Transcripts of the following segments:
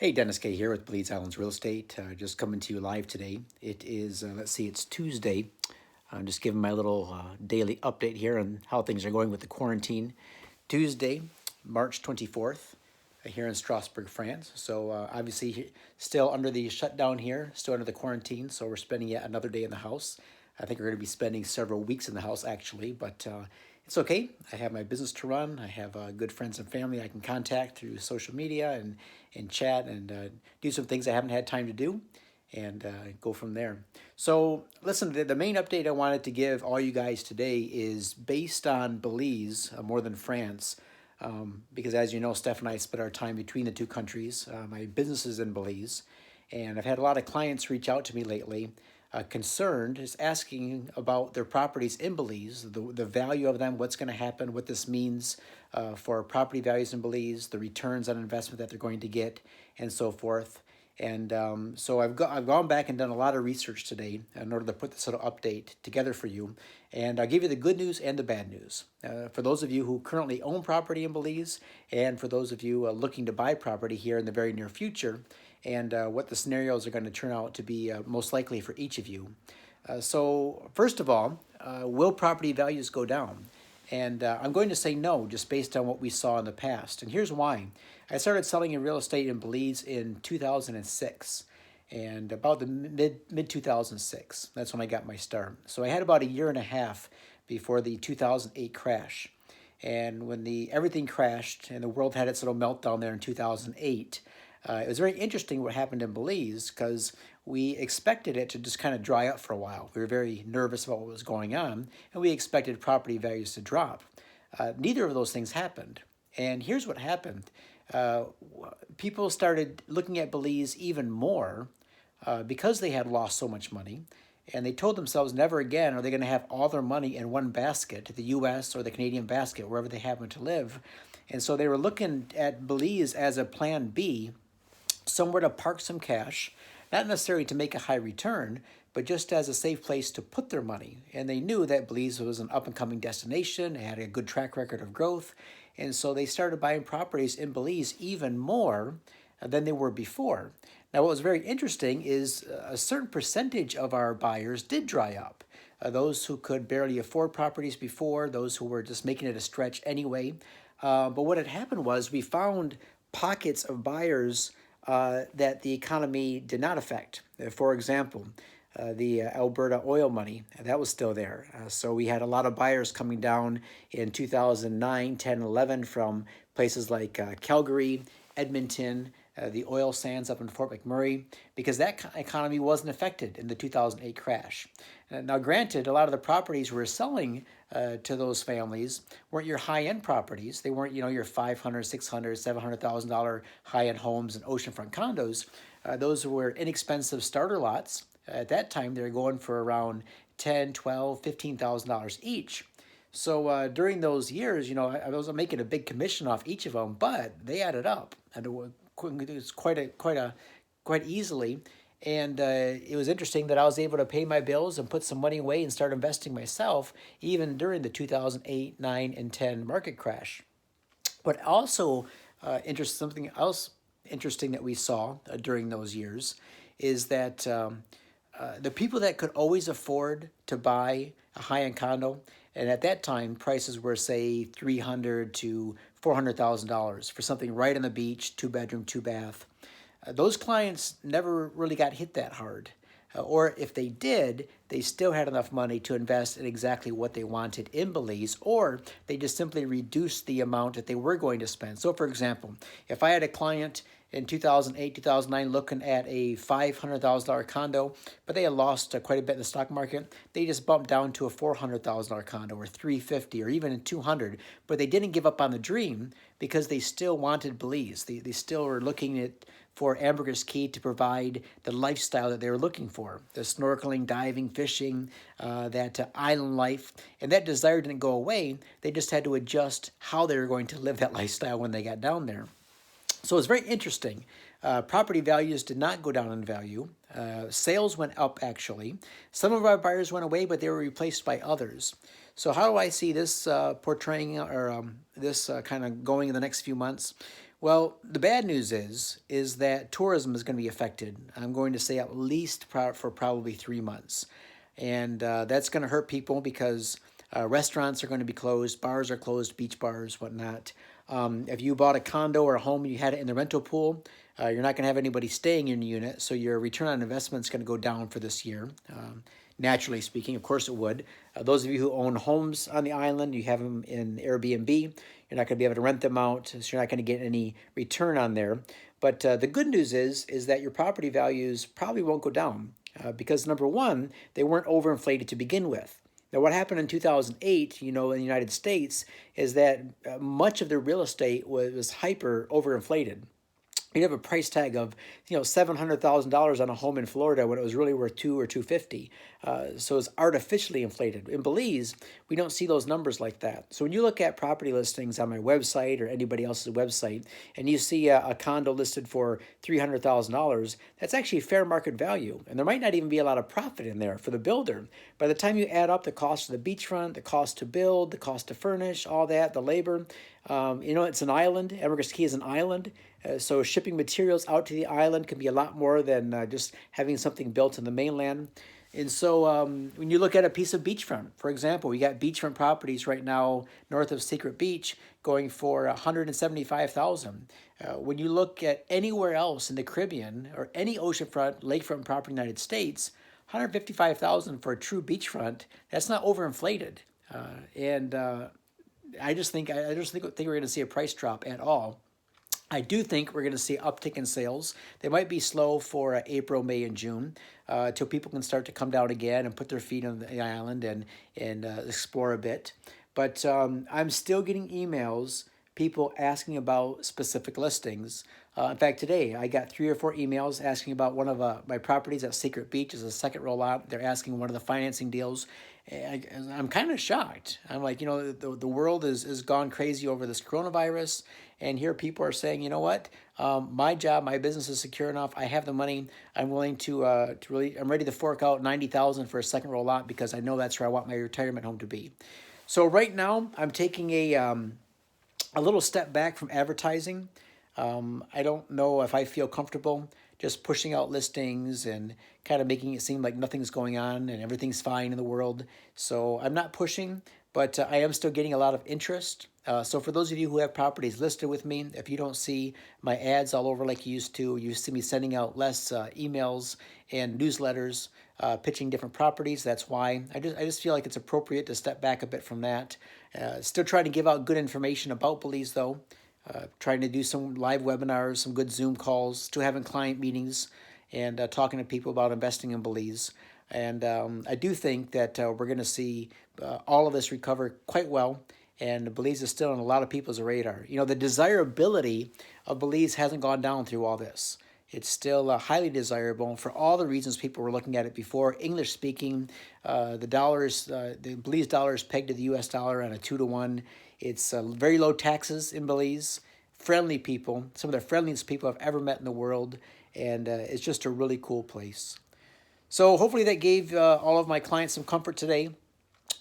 Hey, Dennis Caye here with Belize Real Estate. Just coming to you live today. It is, it's Tuesday. I'm just giving my little daily update here on how things are going with the quarantine. Tuesday, March 24th, here in Strasbourg, France. So obviously still under the shutdown here, still under the quarantine. So we're spending yet another day in the house. I think we're going to be spending several weeks in the house actually, but it's okay. I have my business to run. I have good friends and family I can contact through social media and chat and do some things I haven't had time to do and go from there. So, listen, the main update I wanted to give all you guys today is based on Belize more than France. Because as you know, Steph and I split our time between the two countries. My business is in Belize, and I've had a lot of clients reach out to me lately, concerned, is asking about their properties in Belize, the value of them, what's going to happen, what this means for property values in Belize, the returns on investment that they're going to get, and so forth. And so I've gone back and done a lot of research today in order to put this little update together for you. And I'll give you the good news and the bad news. For those of you who currently own property in Belize, and for those of you looking to buy property here in the very near future, and what the scenarios are going to turn out to be most likely for each of you. So first of all, will property values go down? And I'm going to say no, just based on what we saw in the past. And here's why. I started selling in real estate in Belize in 2006. And about the mid 2006, that's when I got my start. So I had about a year and a half before the 2008 crash. And when everything crashed and the world had its little meltdown there in 2008, it was very interesting what happened in Belize because we expected it to just kind of dry up for a while. We were very nervous about what was going on, and we expected property values to drop. Neither of those things happened. And here's what happened. People started looking at Belize even more because they had lost so much money. And they told themselves never again are they going to have all their money in one basket, the U.S. or the Canadian basket, wherever they happen to live. And so they were looking at Belize as a plan B, somewhere to park some cash, not necessarily to make a high return, but just as a safe place to put their money. And they knew that Belize was an up-and-coming destination, it had a good track record of growth, and so they started buying properties in Belize even more than they were before. Now, what was very interesting is a certain percentage of our buyers did dry up. Those who could barely afford properties before, those who were just making it a stretch anyway. But what had happened was we found pockets of buyers that the economy did not affect. For example, the Alberta oil money, that was still there. So we had a lot of buyers coming down in 2009, 10, 11 from places like Calgary, Edmonton, the oil sands up in Fort McMurray, because that economy wasn't affected in the 2008 crash. Now, granted, a lot of the properties we're selling to those families weren't your high-end properties. They weren't, your $500, $600, $700,000 high-end homes and oceanfront condos. Those were inexpensive starter lots. At that time, they were going for around $10, $12, $15,000 each. So during those years, I was making a big commission off each of them, but they added up, and it was quite easily. And it was interesting that I was able to pay my bills and put some money away and start investing myself, even during the 2008, 9, and 10 market crash. But also, something else interesting that we saw during those years is that the people that could always afford to buy a high-end condo, and at that time prices were say $300,000 to $400,000 for something right on the beach, 2-bedroom, 2-bath. Those clients never really got hit that hard. Or if they did, they still had enough money to invest in exactly what they wanted in Belize, or they just simply reduced the amount that they were going to spend. So, for example, if I had a client in 2008, 2009 looking at a $500,000 condo, but they had lost quite a bit in the stock market, they just bumped down to a $400,000 condo or $350,000 or even $200,000, but they didn't give up on the dream because they still wanted Belize. They still were looking at for Ambergris Caye to provide the lifestyle that they were looking for, the snorkeling, diving, fishing, that island life. And that desire didn't go away. They just had to adjust how they were going to live that lifestyle when they got down there. So it's very interesting. Property values did not go down in value. Sales went up, actually. Some of our buyers went away, but they were replaced by others. So how do I see this portraying or this kind of going in the next few months? Well, the bad news is that tourism is going to be affected. I'm going to say at least for probably 3 months, and that's going to hurt people because restaurants are going to be closed, bars are closed, beach bars, whatnot. If you bought a condo or a home and you had it in the rental pool, you're not going to have anybody staying in your unit, so your return on investment is going to go down for this year. Naturally speaking, of course it would. Those of you who own homes on the island, you have them in Airbnb, you're not going to be able to rent them out, so you're not going to get any return on there. But the good news is that your property values probably won't go down because number one, they weren't overinflated to begin with. Now, what happened in 2008, in the United States, is that much of the real estate was hyper overinflated. You'd have a price tag of $700,000 on a home in Florida when it was really worth 2 or 250. So it's artificially inflated. In Belize, we don't see those numbers like that. So when you look at property listings on my website or anybody else's website, and you see a condo listed for $300,000, that's actually fair market value, and there might not even be a lot of profit in there for the builder. By the time you add up the cost of the beachfront, the cost to build, the cost to furnish, all that, the labor, it's an island. Ambergris Caye is an island. So shipping materials out to the island can be a lot more than just having something built in the mainland. And so when you look at a piece of beachfront, for example, we got beachfront properties right now north of Secret Beach going for $175,000. When you look at anywhere else in the Caribbean or any oceanfront, lakefront property in the United States, $155,000 for a true beachfront, that's not overinflated. I just think we're going to see a price drop at all. I do think we're going to see uptick in sales. They might be slow for April, May, and June till people can start to come down again and put their feet on the island and explore a bit. But I'm still getting emails, people asking about specific listings. In fact, today I got 3 or 4 emails asking about one of my properties at Secret Beach is a second rollout. They're asking one of the financing deals. I'm kind of shocked. I'm like, the world is gone crazy over this coronavirus. And here people are saying, you know what? My job, my business is secure enough. I have the money. I'm willing I'm ready to fork out $90,000 for a second roll lot because I know that's where I want my retirement home to be. So right now I'm taking a little step back from advertising. I don't know if I feel comfortable just pushing out listings and kind of making it seem like nothing's going on and everything's fine in the world. So I'm not pushing, but I am still getting a lot of interest. So for those of you who have properties listed with me, if you don't see my ads all over like you used to, you see me sending out less emails and newsletters pitching different properties. That's why I just feel like it's appropriate to step back a bit from that. Still trying to give out good information about Belize though. Trying to do some live webinars, some good Zoom calls, still having client meetings and talking to people about investing in Belize. And I do think that we're going to see all of this recover quite well. And Belize is still on a lot of people's radar. The desirability of Belize hasn't gone down through all this. It's still highly desirable for all the reasons people were looking at it before. English speaking, the Belize dollar is pegged to the US dollar on a 2-to-1. It's very low taxes in Belize, friendly people, some of the friendliest people I've ever met in the world, and it's just a really cool place. So hopefully that gave all of my clients some comfort today.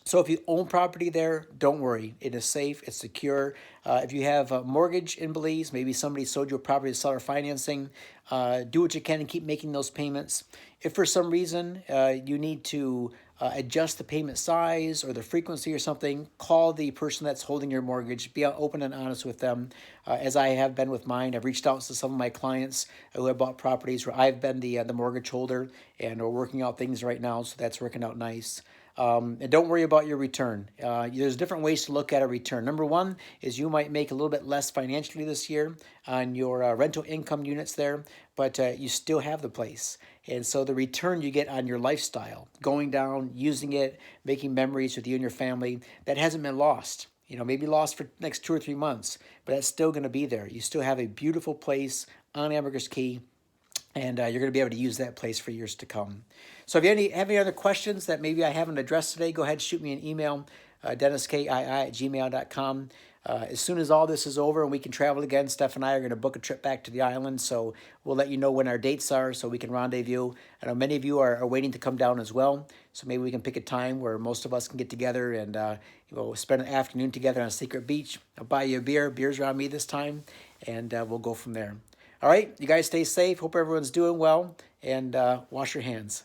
So if you own property there, don't worry. It is safe. It's secure. If you have a mortgage in Belize, maybe somebody sold you a property to seller financing, do what you can and keep making those payments. If for some reason you need to adjust the payment size or the frequency or something, call the person that's holding your mortgage. Be open and honest with them, as I have been with mine. I've reached out to some of my clients who have bought properties where I've been the mortgage holder, and we're working out things right now, so that's working out nice. And don't worry about your return. There's different ways to look at a return. Number one is you might make a little bit less financially this year on your rental income units there, but you still have the place. And so the return you get on your lifestyle, going down, using it, making memories with you and your family, that hasn't been lost. Maybe lost for the next 2 or 3 months, but that's still going to be there. You still have a beautiful place on Ambergris Caye, and you're going to be able to use that place for years to come. So if you have any other questions that maybe I haven't addressed today, go ahead and shoot me an email, DennisKii@gmail.com. As soon as all this is over and we can travel again, Steph and I are going to book a trip back to the island. So we'll let you know when our dates are so we can rendezvous. I know many of you are waiting to come down as well. So maybe we can pick a time where most of us can get together and spend an afternoon together on a secret beach. I'll buy you a beer. Beers are on me this time. And we'll go from there. All right. You guys stay safe. Hope everyone's doing well. And wash your hands.